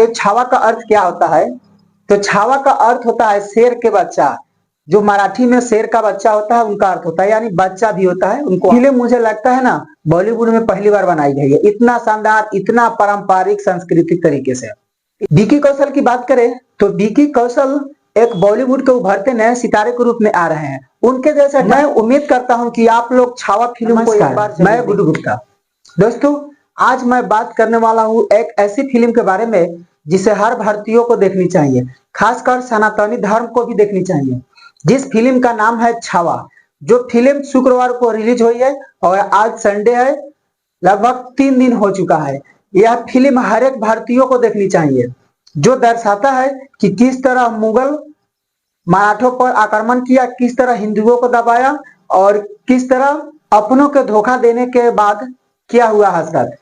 कि छावा का अर्थ क्या होता है। तो छावा का अर्थ होता है शेर के बच्चा। जो मराठी में शेर का बच्चा होता है उनका अर्थ होता है, यानी बच्चा भी होता है उनको। फिल्म मुझे लगता है ना बॉलीवुड में पहली बार बनाई गई है, इतना शानदार, इतना पारंपरिक सांस्कृतिक तरीके से। विकी कौशल की बात करें तो विकी कौशल एक बॉलीवुड के उभरते नए सितारे के रूप में आ रहे हैं। उनके जैसा मैं उम्मीद करता हूं कि आप लोग छावा फिल्म को एक बार। मैं गुड्डू गुप्ता। दोस्तों, आज मैं बात करने वाला हूं एक ऐसी फिल्म के बारे में जिसे हर भारतीयों को देखनी चाहिए, खासकर सनातनी धर्म को भी देखनी चाहिए। जिस फिल्म का नाम है छावा, जो फिल्म शुक्रवार को रिलीज हुई है और आज संडे है, लगभग 3 दिन हो चुका है। यह फिल्म हर एक भारतीयों को देखनी चाहिए, जो दर्शाता है कि किस तरह मुगल मराठों पर आक्रमण किया, किस तरह हिंदुओं को दबाया और किस तरह अपनों के धोखा देने के बाद क्या हुआ हसरत।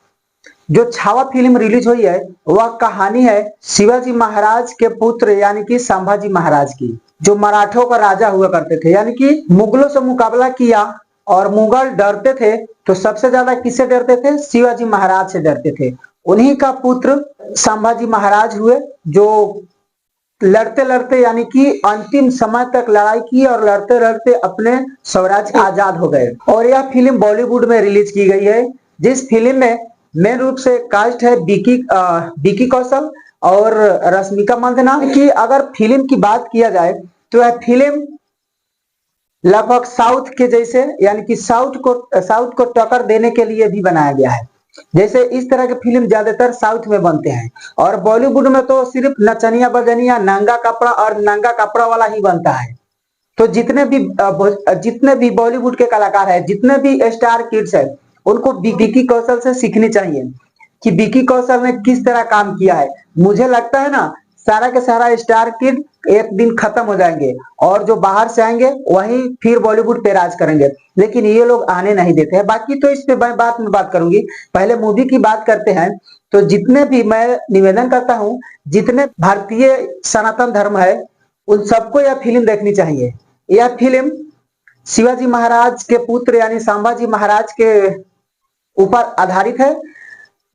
जो छावा फिल्म रिलीज हुई है वह कहानी है शिवाजी महाराज के पुत्र यानी कि संभाजी महाराज की, जो मराठों का राजा हुआ करते थे, यानी कि मुगलों से मुकाबला किया। और मुगल डरते थे तो सबसे ज्यादा किससे डरते थे? शिवाजी महाराज से डरते थे। उन्हीं का पुत्र संभाजी महाराज हुए, जो लड़ते लड़ते यानी कि अंतिम समय तक लड़ाई की और लड़ते लड़ते अपने स्वराज्य आजाद हो गए। और यह फिल्म बॉलीवुड में रिलीज की गई है, जिस फिल्म में मेन रूप से कास्ट है विकी कौशल और रश्मिका मंदाना की। अगर फिल्म की बात किया जाए तो यह फिल्म लगभग साउथ के जैसे, यानी कि साउथ को टक्कर देने के लिए भी बनाया गया है। जैसे इस तरह के फिल्म ज्यादातर साउथ में बनते हैं और बॉलीवुड में तो सिर्फ नचनिया बजनिया, नंगा कपड़ा और नंगा कपड़ा वाला ही बनता है। तो जितने भी बॉलीवुड के कलाकार हैं, जितने भी स्टार किड्स हैं, उनको विकी कौशल से सीखनी चाहिए कि विकी कौशल ने किस तरह काम किया है। मुझे लगता है ना सारा के सारा स्टार किड एक दिन खत्म हो जाएंगे और जो बाहर से आएंगे वही फिर बॉलीवुड पे राज करेंगे, लेकिन ये लोग आने नहीं देते हैं। बाकी तो इस पे मैं बात करूंगी। पहले मूवी की बात करते हैं। तो जितने भी, मैं निवेदन करता हूं, जितने भारतीय सनातन धर्म है उन सबको यह फिल्म देखनी चाहिए। यह फिल्म शिवाजी महाराज के पुत्र यानी संभाजी महाराज के ऊपर आधारित है,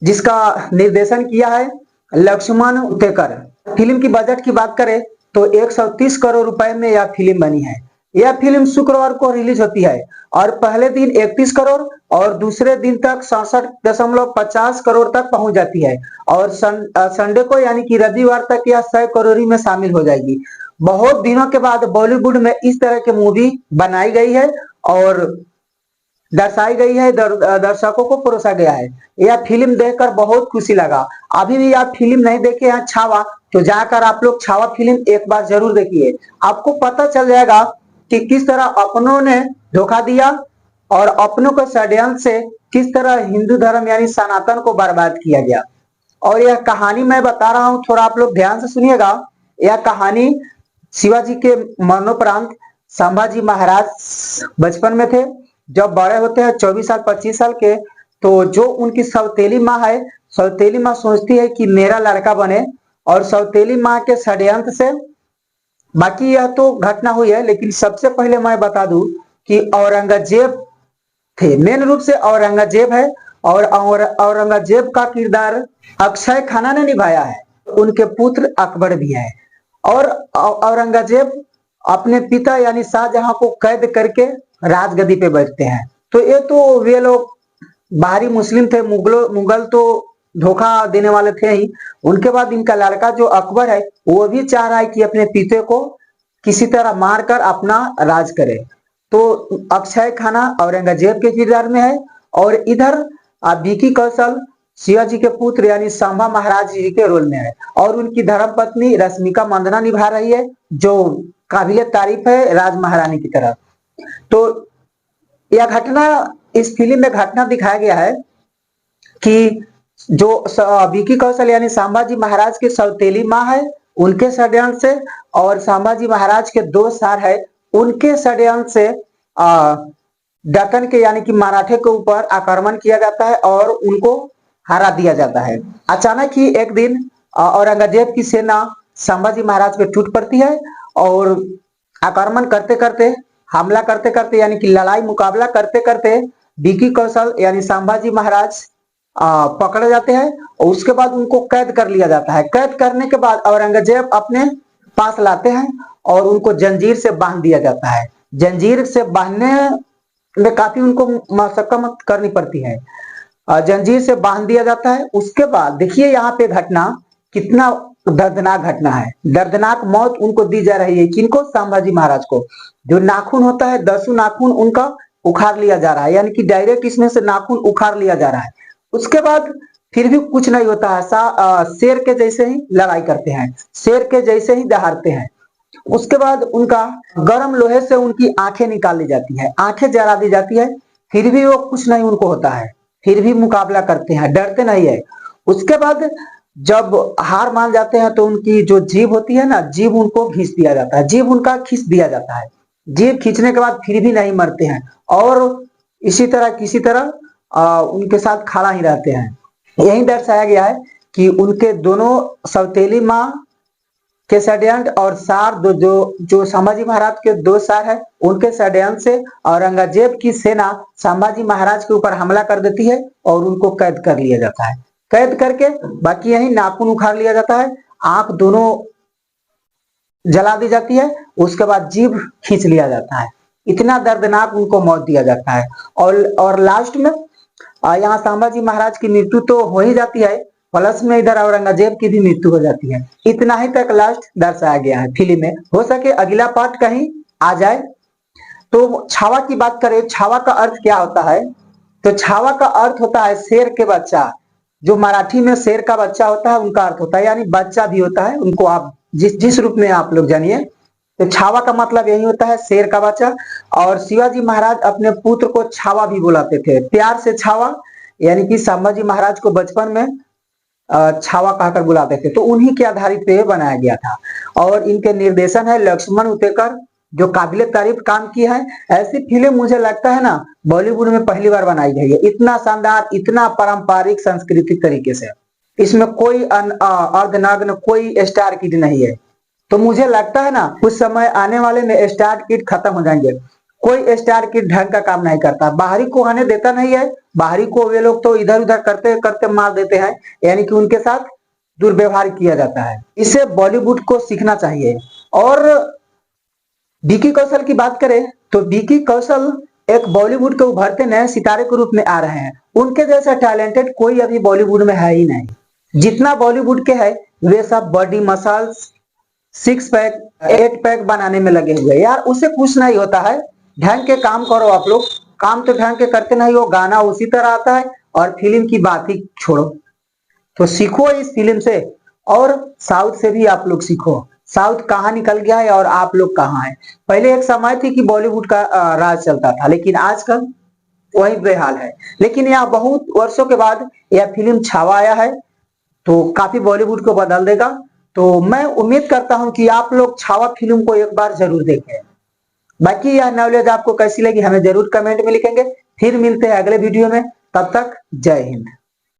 जिसका निर्देशन किया है लक्ष्मण उतेकर। फिल्म की बजट की बात करें तो 130 करोड़ रुपए में यह फिल्म बनी है। यह फिल्म शुक्रवार को रिलीज होती है और पहले दिन 31 करोड़ और दूसरे दिन तक 67.50 करोड़ तक पहुंच जाती है और संडे को यानी कि रविवार तक यह 100 करोड़ में शामिल हो जाएगी। बहुत दिनों के बाद बॉलीवुड में इस तरह की मूवी बनाई गई है और दर्शाई गई है, दर्शकों को परोसा गया है। यह फिल्म देखकर बहुत खुशी लगा। अभी भी आप फिल्म नहीं देखे हैं छावा, तो जाकर आप लोग छावा फिल्म एक बार जरूर देखिए। आपको पता चल जाएगा कि किस तरह अपनों ने धोखा दिया और अपनों के षड्यंत्र से किस तरह हिंदू धर्म यानी सनातन को बर्बाद किया गया। और यह कहानी मैं बता रहा हूं, थोड़ा आप लोग ध्यान से सुनिएगा। यह कहानी शिवाजी के मरणोपरांत संभाजी महाराज बचपन में थे, जब बड़े होते हैं 24 साल 25 साल के, तो जो उनकी सौतेली माँ है, सौतेली माँ सोचती है कि मेरा लड़का बने और सौतेली माँ के षड्यंत्र से, बाकी यह तो घटना हुई है, लेकिन सबसे पहले मैं बता दूं कि औरंगजेब थे, मेन रूप से औरंगजेब है और औरंगजेब का किरदार अक्षय खन्ना ने निभाया है। उनके पुत्र अकबर भी है और औरंगजेब अपने पिता यानी शाहजहां को कैद करके राजगद्दी पे बैठते हैं। तो ये तो वे लोग बाहरी मुस्लिम थे, मुगल तो धोखा देने वाले थे ही। उनके बाद इनका लड़का जो अकबर है वो भी चाह रहा है कि अपने पिता को किसी तरह मारकर अपना राज करे। तो अक्षय खन्ना औरंगजेब के किरदार में है और इधर विकी कौशल शिवाजी के पुत्र यानी संभा महाराज जी के रोल में है और उनकी धर्मपत्नी रश्मिका मंदाना निभा रही है, जो काबिले तारीफ है राज महारानी की तरह। तो यह घटना, इस फिल्म में घटना दिखाया गया है कि जो विकी कौशल यानी संभाजी महाराज के सौतेली माँ है उनके षड्यंत्र से और संभाजी महाराज के दो सार है उनके षड्यंत्र से दक्कन के यानी कि मराठे के ऊपर आक्रमण किया जाता है और उनको हरा दिया जाता है। अचानक ही एक दिन औरंगजेब की सेना संभाजी महाराज पे टूट पड़ती है और आक्रमण करते करते, हमला करते करते यानी कि लड़ाई मुकाबला करते करते विकी कौशल यानी संभाजी महाराज पकड़े जाते हैं और उसके बाद उनको कैद कर लिया जाता है। कैद करने के बाद औरंगजेब अपने पास लाते हैं और उनको जंजीर से बांध दिया जाता है। जंजीर से बांधने में काफी उनको मशक्कत करनी पड़ती है। जंजीर से बांध दिया जाता है। उसके बाद देखिए यहाँ पे घटना कितना दर्दनाक घटना है। दर्दनाक मौत उनको दी जा रही है। किनको? संभाजी महाराज को। जो नाखून होता है 10 नाखून उनका उखाड़ लिया जा रहा है, यानी कि डायरेक्ट इसमें से नाखून उखाड़ लिया जा रहा है। उसके बाद फिर भी कुछ नहीं होता है। शेर के जैसे ही लड़ाई करते हैं, शेर के जैसे ही दहाड़ते हैं। उसके बाद उनका गर्म लोहे से उनकी आंखें निकाल ली जाती है, आंखें जला दी जाती है। फिर भी वो कुछ नहीं उनको होता है, फिर भी मुकाबला करते हैं, डरते नहीं है। उसके बाद जब हार मान जाते हैं तो उनकी जो जीभ होती है ना, जीभ उनको खींच दिया जाता है, जीभ उनका खींच दिया जाता है। जीभ खींचने के बाद फिर भी नहीं मरते हैं और इसी तरह किसी तरह उनके साथ खड़ा ही रहते हैं। यही दर्शाया गया है कि उनके दोनों सौतेली माँ के षड्यंत्र और सार जो संभाजी महाराज के 2 सार है, उनके षड्यंत्र से औरंगजेब की सेना संभाजी महाराज के ऊपर हमला कर देती है और उनको कैद कर लिया जाता है। कैद करके बाकी यही नाखून उखाड़ लिया जाता है, आंख दोनों जला दी जाती है, उसके बाद जीभ खींच लिया जाता है। इतना दर्दनाक उनको मौत दिया जाता है। और लास्ट में यहाँ संभाजी महाराज की मृत्यु तो हो ही जाती है, प्लस में इधर औरंगजेब की भी मृत्यु हो जाती है। इतना ही तक लास्ट दर्शाया गया है फिल्म में। हो सके अगला पार्ट कहीं आ जाए। तो छावा की बात करें, छावा का अर्थ क्या होता है? तो छावा का अर्थ होता है शेर के बच्चा। जो मराठी में शेर का बच्चा होता है उनका अर्थ होता है, यानी बच्चा भी होता है उनको, आप जिस रूप में आप लोग जानिए। तो छावा का मतलब यही होता है, शेर का बच्चा। और शिवाजी महाराज अपने पुत्र को छावा भी बुलाते थे, प्यार से छावा, यानी कि संभाजी महाराज को बचपन में छावा कहकर बुलाते थे। तो उन्हीं के आधारित पे बनाया गया था। और इनके निर्देशन है लक्ष्मण उतेकर, जो काबिले तारीफ काम की है। ऐसी फिल्म मुझे लगता है ना बॉलीवुड में पहली बार बनाई गई है, इतना शानदार, इतना पारंपरिक सांस्कृतिक तरीके से। इसमें कोई अर्धनग्न, कोई स्टार किड नहीं है। तो मुझे लगता है ना कुछ समय आने वाले में स्टार किड खत्म हो जाएंगे। कोई स्टार किड ढंग का काम नहीं करता, बाहरी को आने देता नहीं है। बाहरी को वे लोग तो इधर उधर करते करते मार देते हैं, यानी कि उनके साथ दुर्व्यवहार किया जाता है। इसे बॉलीवुड को सीखना चाहिए। और विकी कौशल की बात करें तो विकी कौशल एक बॉलीवुड के उभरते नए सितारे के रूप में आ रहे हैं। उनके जैसा टैलेंटेड कोई अभी बॉलीवुड में है ही नहीं। जितना बॉलीवुड के है वे सब बॉडी मसल्स, 6 पैक 8 पैक बनाने में लगे हुए। यार उसे कुछ नहीं होता है, ढंग के काम करो। आप लोग काम तो ढंग के करते नहीं हो, गाना उसी तरह आता है और फिल्म की बात ही छोड़ो। तो सीखो इस फिल्म से, और साउथ से भी आप लोग सीखो। साउथ कहाँ निकल गया है और आप लोग कहाँ हैं। पहले एक समय थी कि बॉलीवुड का राज चलता था, लेकिन आजकल वही बेहाल है। लेकिन यहाँ बहुत वर्षों के बाद यह फिल्म छावा आया है, तो काफी बॉलीवुड को बदल देगा। तो मैं उम्मीद करता हूं कि आप लोग छावा फिल्म को एक बार जरूर देखें। बाकी यह नॉलेज आपको कैसी लगी हमें जरूर कमेंट में लिखेंगे। फिर मिलते हैं अगले वीडियो में, तब तक जय हिंद।